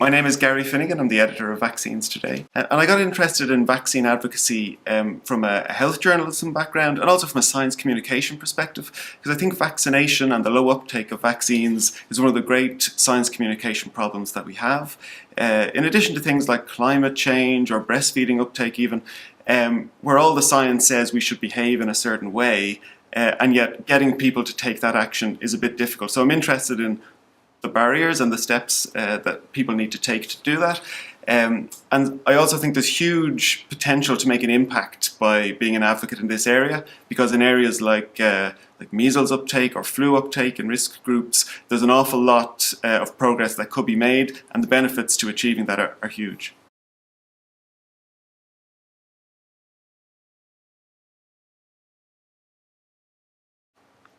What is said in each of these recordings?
My name is Gary Finnegan. I'm the editor of Vaccines Today. And I got interested in vaccine advocacy from a health journalism background and also from a science communication perspective, because I think vaccination and the low uptake of vaccines is one of the great science communication problems that we have. In addition to things like climate change or breastfeeding uptake even, where all the science says we should behave in a certain way, and yet getting people to take that action is a bit difficult. So I'm interested in the barriers and the steps that people need to take to do that. And I also think there's huge potential to make an impact by being an advocate in this area, because in areas like measles uptake or flu uptake in risk groups, there's an awful lot of progress that could be made, and the benefits to achieving that are huge.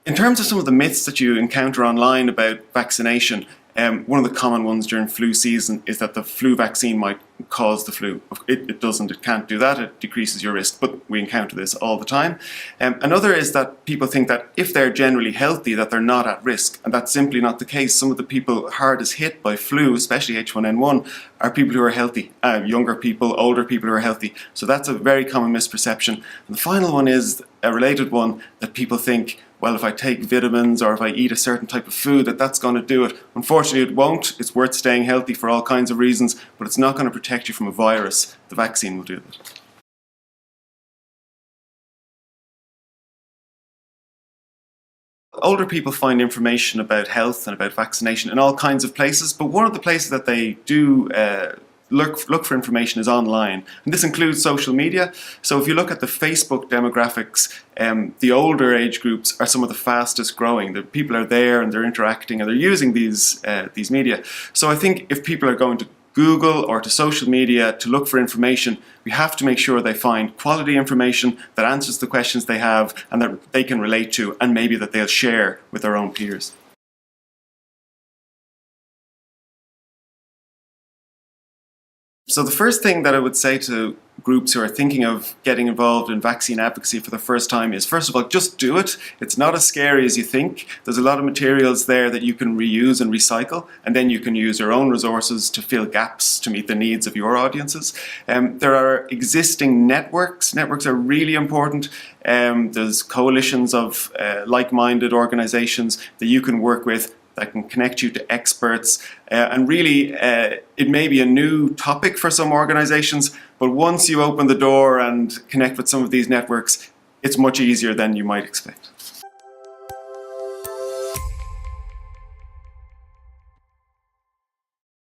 In terms of some of the myths that you encounter online about vaccination, one of the common ones during flu season is that the flu vaccine might cause the flu. It doesn't, it can't do that, it decreases your risk, but we encounter this all the time. Another is that people think that if they're generally healthy that they're not at risk, and that's simply not the case. Some of the people hardest hit by flu, especially H1N1, are people who are healthy, younger people, older people who are healthy. So that's a very common misperception. And the final one is a related one, that people think, well, if I take vitamins or if I eat a certain type of food, that's going to do it. Unfortunately, it won't. It's worth staying healthy for all kinds of reasons, but it's not going to protect you from a virus. The vaccine will do that. Older people find information about health and about vaccination in all kinds of places, but one of the places that they do look for information is online, and this includes social media. So if you look at the Facebook demographics, the older age groups are some of the fastest growing. The people are there and they're interacting and they're using these media. So I think if people are going to Google or to social media to look for information, we have to make sure they find quality information that answers the questions they have and that they can relate to, and maybe that they'll share with their own peers. So the first thing that I would say to groups who are thinking of getting involved in vaccine advocacy for the first time is, first of all, just do it. It's not as scary as you think. There's a lot of materials there that you can reuse and recycle, and then you can use your own resources to fill gaps to meet the needs of your audiences. There are existing networks. Networks are really important. There's coalitions of like-minded organizations that you can work with that can connect you to experts, and really it may be a new topic for some organizations, but once you open the door and connect with some of these networks, it's much easier than you might expect.